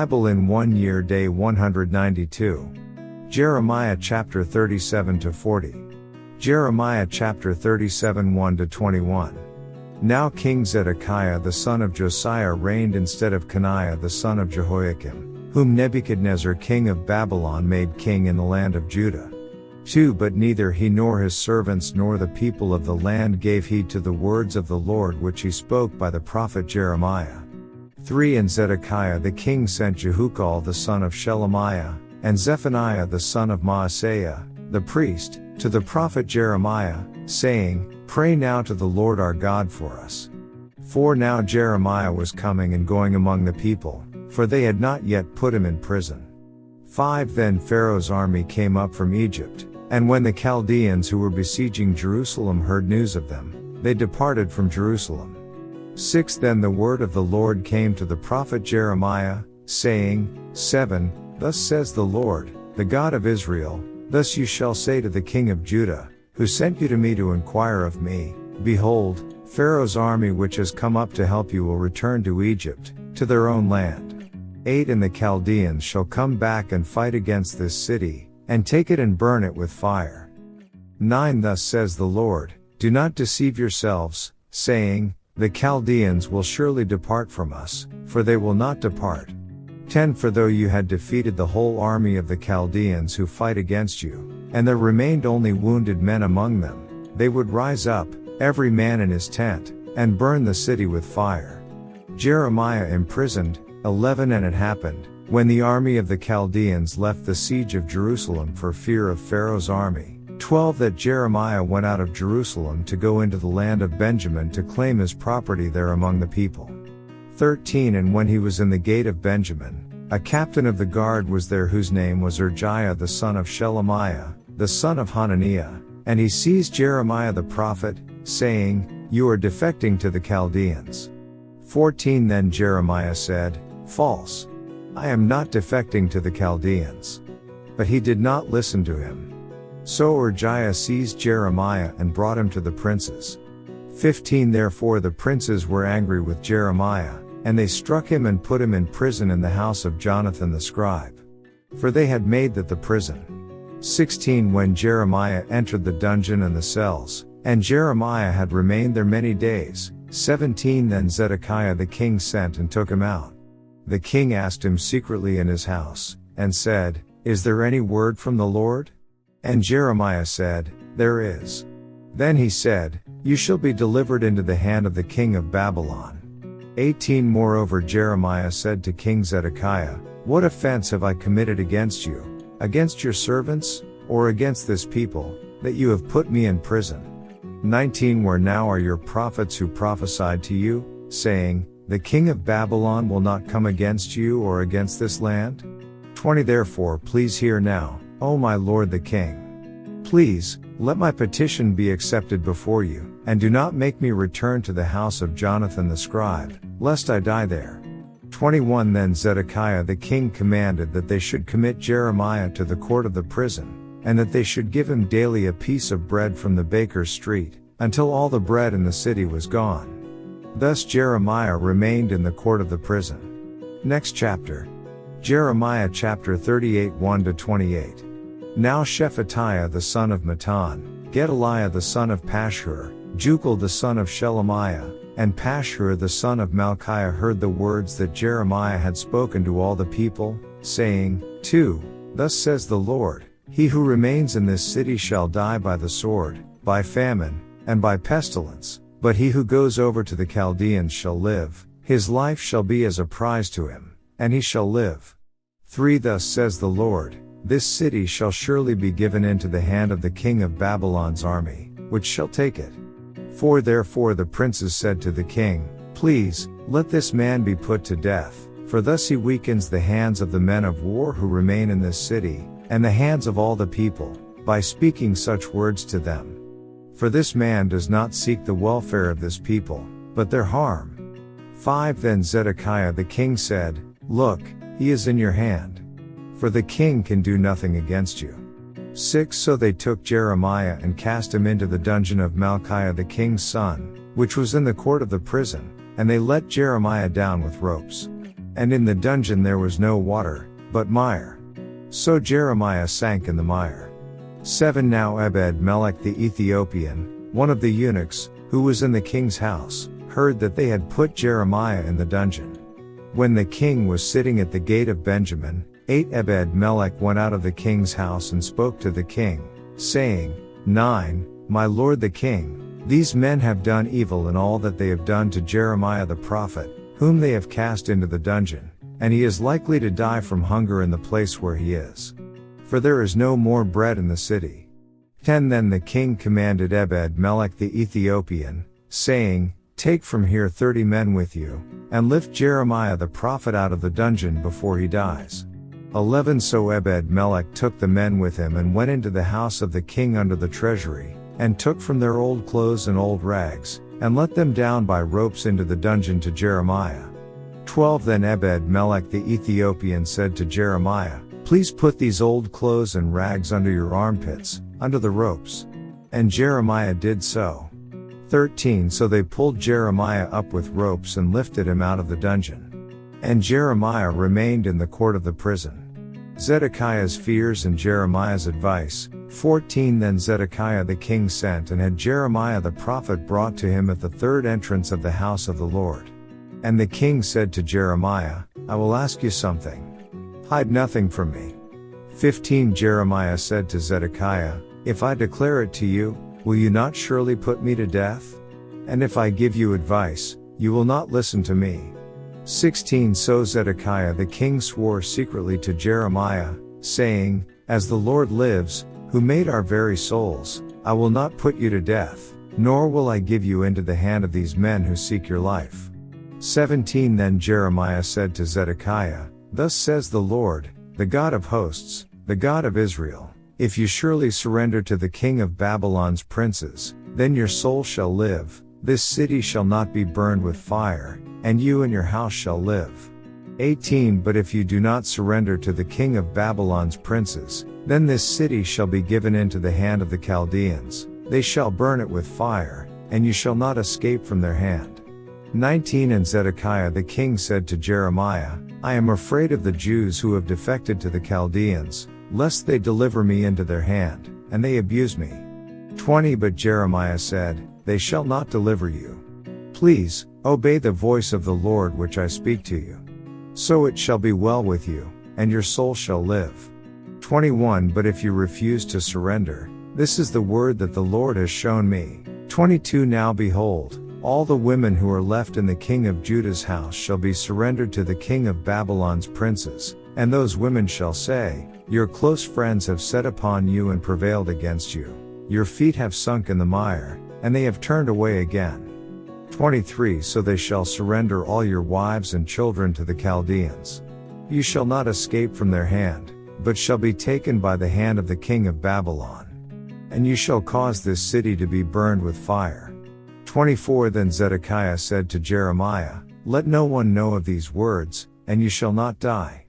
Bible in 1 year, day 192. Jeremiah chapter 37-40. Jeremiah chapter 37 1-21. Now King Zedekiah the son of Josiah reigned instead of Coniah the son of Jehoiakim, whom Nebuchadnezzar king of Babylon made king in the land of Judah. 2. But neither he nor his servants nor the people of the land gave heed to the words of the Lord which he spoke by the prophet Jeremiah. 3. And Zedekiah the king sent Jehukal the son of Shelemiah, and Zephaniah the son of Maaseiah, the priest, to the prophet Jeremiah, saying, Pray now to the Lord our God for us. 4. Now Jeremiah was coming and going among the people, for they had not yet put him in prison. 5. Then Pharaoh's army came up from Egypt, and when the Chaldeans who were besieging Jerusalem heard news of them, they departed from Jerusalem. 6. Then the word of the Lord came to the prophet Jeremiah, saying, 7. Thus says the Lord, the God of Israel, thus you shall say to the king of Judah, who sent you to me to inquire of me, Behold, Pharaoh's army which has come up to help you will return to Egypt, to their own land. 8. And the Chaldeans shall come back and fight against this city, and take it and burn it with fire. 9. Thus says the Lord, do not deceive yourselves, saying, the Chaldeans will surely depart from us, for they will not depart. 10. For though you had defeated the whole army of the Chaldeans who fight against you, and there remained only wounded men among them, they would rise up, every man in his tent, and burn the city with fire. Jeremiah imprisoned. 11. And it happened, when the army of the Chaldeans left the siege of Jerusalem for fear of Pharaoh's army, 12. That Jeremiah went out of Jerusalem to go into the land of Benjamin to claim his property there among the people. 13. And when he was in the gate of Benjamin, a captain of the guard was there whose name was Urjiah the son of Shelemiah, the son of Hananiah, and he seized Jeremiah the prophet, saying, You are defecting to the Chaldeans. 14. Then Jeremiah said, False. I am not defecting to the Chaldeans. But he did not listen to him. So Urjiah seized Jeremiah and brought him to the princes. 15. Therefore the princes were angry with Jeremiah, and they struck him and put him in prison in the house of Jonathan the scribe. For they had made that the prison. 16. When Jeremiah entered the dungeon and the cells, and Jeremiah had remained there many days. 17. Then Zedekiah the king sent and took him out. The king asked him secretly in his house, and said, Is there any word from the Lord? And Jeremiah said, There is. Then he said, You shall be delivered into the hand of the king of Babylon. 18. Moreover Jeremiah said to King Zedekiah, What offense have I committed against you, against your servants, or against this people, that you have put me in prison? 19. Where now are your prophets who prophesied to you, saying, The king of Babylon will not come against you or against this land? 20. Therefore please hear now, O my lord the king. Please, let my petition be accepted before you, and do not make me return to the house of Jonathan the scribe, lest I die there. 21. Then Zedekiah the king commanded that they should commit Jeremiah to the court of the prison, and that they should give him daily a piece of bread from the baker's street, until all the bread in the city was gone. Thus Jeremiah remained in the court of the prison. Next chapter. Jeremiah chapter 38 1-28. Now Shephatiah the son of Mattan, Gedaliah the son of Pashhur, Jukal the son of Shelemiah, and Pashhur the son of Malchiah heard the words that Jeremiah had spoken to all the people, saying, 2. Thus says the Lord, He who remains in this city shall die by the sword, by famine, and by pestilence, but he who goes over to the Chaldeans shall live, his life shall be as a prize to him, and he shall live. 3. Thus says the Lord, This city shall surely be given into the hand of the king of Babylon's army, which shall take it. 4. Therefore the princes said to the king, Please, let this man be put to death, for thus he weakens the hands of the men of war who remain in this city, and the hands of all the people, by speaking such words to them. For this man does not seek the welfare of this people, but their harm. 5. Then Zedekiah the king said, Look, he is in your hand. For the king can do nothing against you. 6. So they took Jeremiah and cast him into the dungeon of Malchiah the king's son, which was in the court of the prison, and they let Jeremiah down with ropes. and in the dungeon there was no water, but mire. So Jeremiah sank in the mire. 7 Now Ebed-melech the Ethiopian, one of the eunuchs, who was in the king's house, heard that they had put Jeremiah in the dungeon. When the king was sitting at the gate of Benjamin, 8 Ebed-melech went out of the king's house and spoke to the king, saying, 9 My lord the king, these men have done evil in all that they have done to Jeremiah the prophet, whom they have cast into the dungeon, and he is likely to die from hunger in the place where he is. For there is no more bread in the city. 10 Then the king commanded Ebed-melech the Ethiopian, saying, Take from here 30 men with you, and lift Jeremiah the prophet out of the dungeon before he dies. 11 So Ebed-melech took the men with him and went into the house of the king under the treasury, and took from their old clothes and old rags, and let them down by ropes into the dungeon to Jeremiah. 12 Then Ebed-melech the Ethiopian said to Jeremiah, Please put these old clothes and rags under your armpits, under the ropes. And Jeremiah did so. 13 So they pulled Jeremiah up with ropes and lifted him out of the dungeon. And Jeremiah remained in the court of the prison. Zedekiah's fears and Jeremiah's advice. 14 Then Zedekiah the king sent and had Jeremiah the prophet brought to him at the third entrance of the house of the Lord. And the king said to Jeremiah, I will ask you something. Hide nothing from me. 15 Jeremiah said to Zedekiah, If I declare it to you, will you not surely put me to death? And if I give you advice, you will not listen to me. 16 So Zedekiah the king swore secretly to Jeremiah, saying, As the Lord lives, who made our very souls, I will not put you to death, nor will I give you into the hand of these men who seek your life. 17 Then Jeremiah said to Zedekiah, Thus says the Lord, the God of hosts, the God of Israel, if you surely surrender to the king of Babylon's princes, then your soul shall live, this city shall not be burned with fire, and you and your house shall live. 18 But if you do not surrender to the king of Babylon's princes, then this city shall be given into the hand of the Chaldeans, they shall burn it with fire, and you shall not escape from their hand. 19 And Zedekiah the king said to Jeremiah, I am afraid of the Jews who have defected to the Chaldeans, lest they deliver me into their hand, and they abuse me. 20 But Jeremiah said, They shall not deliver you. Please, obey the voice of the Lord which I speak to you. So it shall be well with you, and your soul shall live. 21 But if you refuse to surrender, this is the word that the Lord has shown me. 22 Now behold, all the women who are left in the king of Judah's house shall be surrendered to the king of Babylon's princes, and those women shall say, Your close friends have set upon you and prevailed against you. Your feet have sunk in the mire, and they have turned away again. 23 So they shall surrender all your wives and children to the Chaldeans. You shall not escape from their hand, but shall be taken by the hand of the king of Babylon. And you shall cause this city to be burned with fire. 24 Then Zedekiah said to Jeremiah, Let no one know of these words, and you shall not die.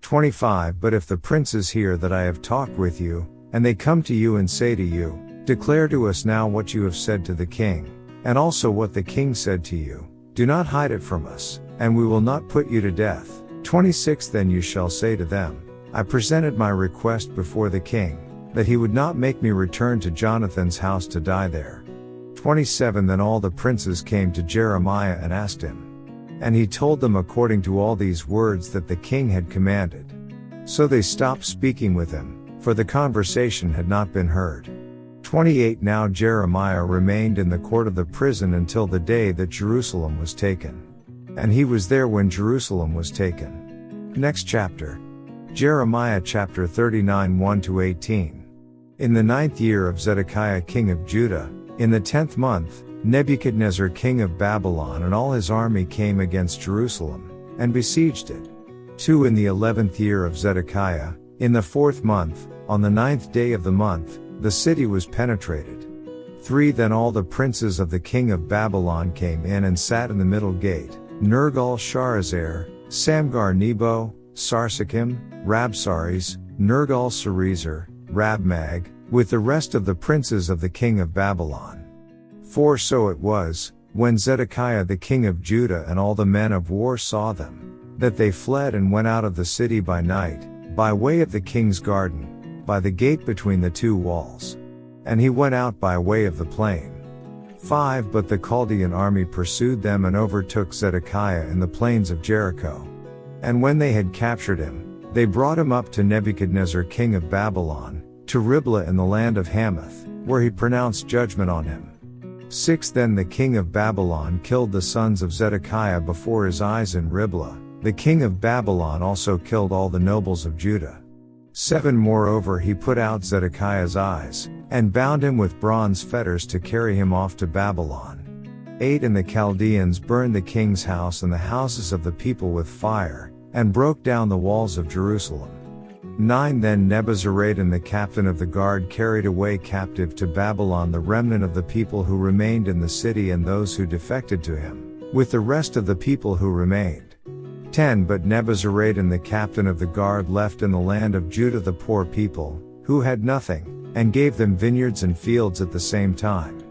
25 But if the princes hear that I have talked with you, and they come to you and say to you, Declare to us now what you have said to the king, and also what the king said to you, do not hide it from us, and we will not put you to death. 26 Then you shall say to them, I presented my request before the king, that he would not make me return to Jonathan's house to die there. 27 Then all the princes came to Jeremiah and asked him. And he told them according to all these words that the king had commanded. So they stopped speaking with him, for the conversation had not been heard. 28 Now Jeremiah remained in the court of the prison until the day that Jerusalem was taken. And he was there when Jerusalem was taken. Next chapter. Jeremiah chapter 39 1-18. In the 9th year of Zedekiah king of Judah, in the 10th month, Nebuchadnezzar king of Babylon and all his army came against Jerusalem, and besieged it. 2 In the 11th year of Zedekiah, in the 4th month, on the 9th day of the month, the city was penetrated. 3 Then all the princes of the king of Babylon came in and sat in the middle gate, Nergal-Sharezer, Samgar-Nebo, Sarsakim, Rabsaris, Nergal-Sarezer, Rabmag, with the rest of the princes of the king of Babylon. 4 So it was, when Zedekiah the king of Judah and all the men of war saw them, that they fled and went out of the city by night, by way of the king's garden, by the gate between the two walls. And he went out by way of the plain. 5 But the Chaldean army pursued them and overtook Zedekiah in the plains of Jericho. And when they had captured him, they brought him up to Nebuchadnezzar king of Babylon, to Riblah in the land of Hamath, where he pronounced judgment on him. 6 Then the king of Babylon killed the sons of Zedekiah before his eyes in Riblah. The king of Babylon also killed all the nobles of Judah. 7 Moreover he put out Zedekiah's eyes, and bound him with bronze fetters to carry him off to Babylon. 8 And the Chaldeans burned the king's house and the houses of the people with fire, and broke down the walls of Jerusalem. 9 Then Nebuzaradan the captain of the guard carried away captive to Babylon the remnant of the people who remained in the city and those who defected to him, with the rest of the people who remained. 10 But Nebuzaradan the captain of the guard left in the land of Judah the poor people, who had nothing, and gave them vineyards and fields at the same time.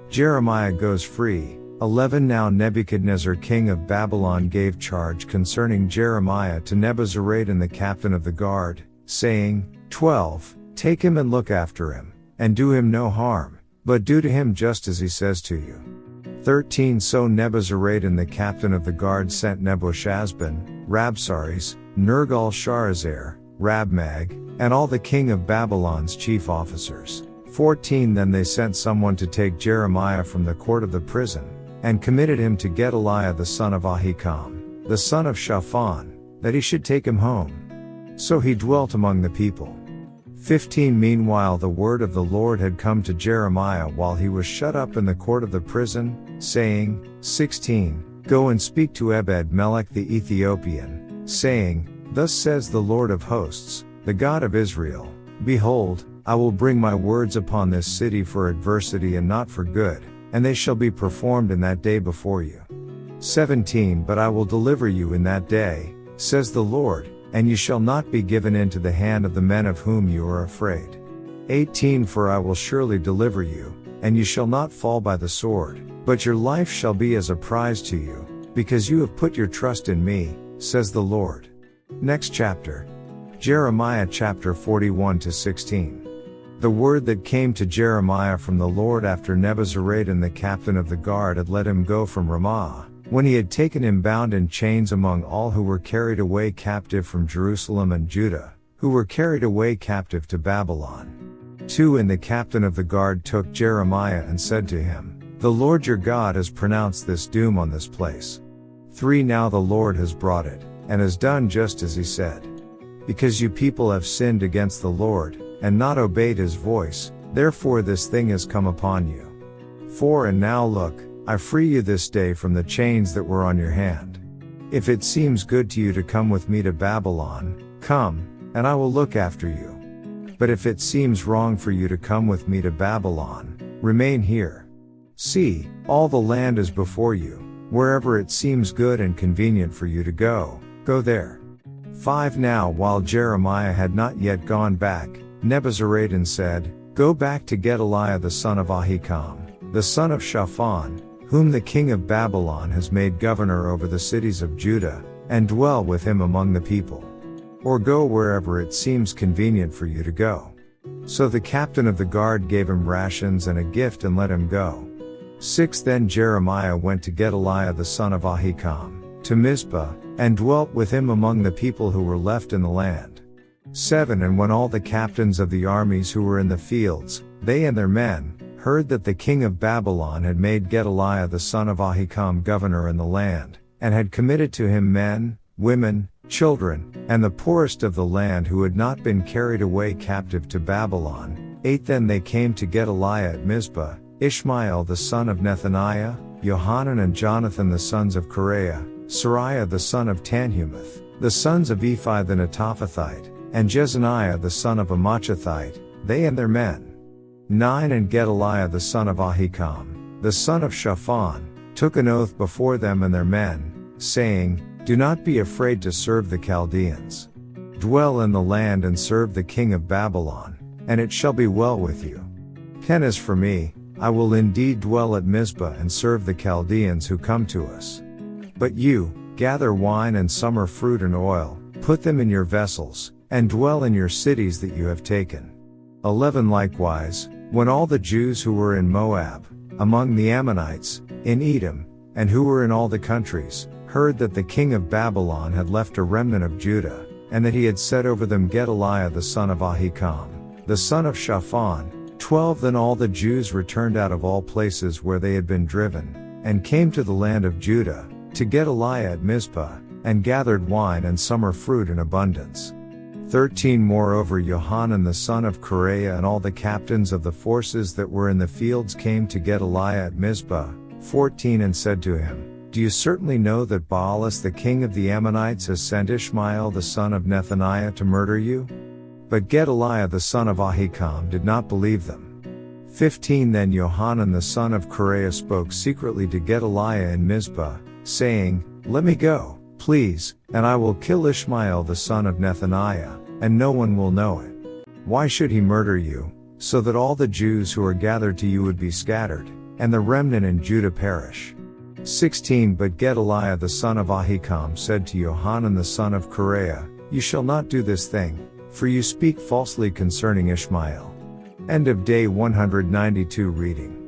Jeremiah goes free. 11 Now Nebuchadnezzar king of Babylon gave charge concerning Jeremiah to Nebuzaradan the captain of the guard, saying, 12 Take him and look after him, and do him no harm, but do to him just as he says to you. 13 So Nebuzaradan the captain of the guard sent Nebuchadnezzar, Rabsaris, Nergal-Sharezer, Rabmag, and all the king of Babylon's chief officers. 14 Then they sent someone to take Jeremiah from the court of the prison, and committed him to Gedaliah the son of Ahikam, the son of Shaphan, that he should take him home. So he dwelt among the people. 15 Meanwhile the word of the Lord had come to Jeremiah while he was shut up in the court of the prison, saying, 16 Go and speak to Ebed-melech the Ethiopian, saying, Thus says the Lord of hosts, the God of Israel, Behold, I will bring my words upon this city for adversity and not for good, and they shall be performed in that day before you. 17 But I will deliver you in that day, says the Lord, and you shall not be given into the hand of the men of whom you are afraid. 18 For I will surely deliver you, and you shall not fall by the sword, but your life shall be as a prize to you, because you have put your trust in me, says the Lord. Next chapter. Jeremiah chapter 41 to 16. The word that came to Jeremiah from the Lord after Nebuzaradan the captain of the guard had let him go from Ramah, when he had taken him bound in chains among all who were carried away captive from Jerusalem and Judah, who were carried away captive to Babylon. 2 And the captain of the guard took Jeremiah and said to him, The Lord your God has pronounced this doom on this place. 3 Now the Lord has brought it, and has done just as he said. Because you people have sinned against the Lord, and not obeyed his voice, therefore this thing has come upon you. 4 And now look, I free you this day from the chains that were on your hand. If it seems good to you to come with me to Babylon, come, and I will look after you. But if it seems wrong for you to come with me to Babylon, remain here. See, all the land is before you, wherever it seems good and convenient for you to go, go there. 5 Now while Jeremiah had not yet gone back, Nebuzaradan said, Go back to Gedaliah the son of Ahikam, the son of Shaphan, whom the king of Babylon has made governor over the cities of Judah, and dwell with him among the people. Or go wherever it seems convenient for you to go. So the captain of the guard gave him rations and a gift and let him go. 6 Then Jeremiah went to Gedaliah the son of Ahikam, to Mizpah, and dwelt with him among the people who were left in the land. 7 And when all the captains of the armies who were in the fields, they and their men, heard that the king of Babylon had made Gedaliah the son of Ahikam governor in the land, and had committed to him men, women, children, and the poorest of the land who had not been carried away captive to Babylon. 8 Then they came to Gedaliah at Mizpah, Ishmael the son of Nethaniah, Johanan and Jonathan the sons of Kareah, Sariah the son of Tanhumeth, the sons of Ephi the Netophathite, and Jezaniah the son of Amachathite, they and their men. 9 And Gedaliah the son of Ahikam, the son of Shaphan, took an oath before them and their men, saying, Do not be afraid to serve the Chaldeans. Dwell in the land and serve the king of Babylon, and it shall be well with you. 10 As for me, I will indeed dwell at Mizpah and serve the Chaldeans who come to us. But you, gather wine and summer fruit and oil, put them in your vessels, and dwell in your cities that you have taken. 11 Likewise, when all the Jews who were in Moab, among the Ammonites, in Edom, and who were in all the countries, heard that the king of Babylon had left a remnant of Judah, and that he had set over them Gedaliah the son of Ahikam, the son of Shaphan, 12 Then all the Jews returned out of all places where they had been driven, and came to the land of Judah, to Gedaliah at Mizpah, and gathered wine and summer fruit in abundance. 13 Moreover Johanan the son of Kareah and all the captains of the forces that were in the fields came to Gedaliah at Mizpah, 14 And said to him, Do you certainly know that Baalis the king of the Ammonites has sent Ishmael the son of Nethaniah to murder you? But Gedaliah the son of Ahikam did not believe them. 15 Then Johanan the son of Kareah spoke secretly to Gedaliah in Mizpah, saying, Let me go, please, and I will kill Ishmael the son of Nethaniah, and no one will know it. Why should he murder you, so that all the Jews who are gathered to you would be scattered, and the remnant in Judah perish? 16 But Gedaliah the son of Ahikam said to Johanan the son of Kareah, You shall not do this thing, for you speak falsely concerning Ishmael. End of day 192 reading.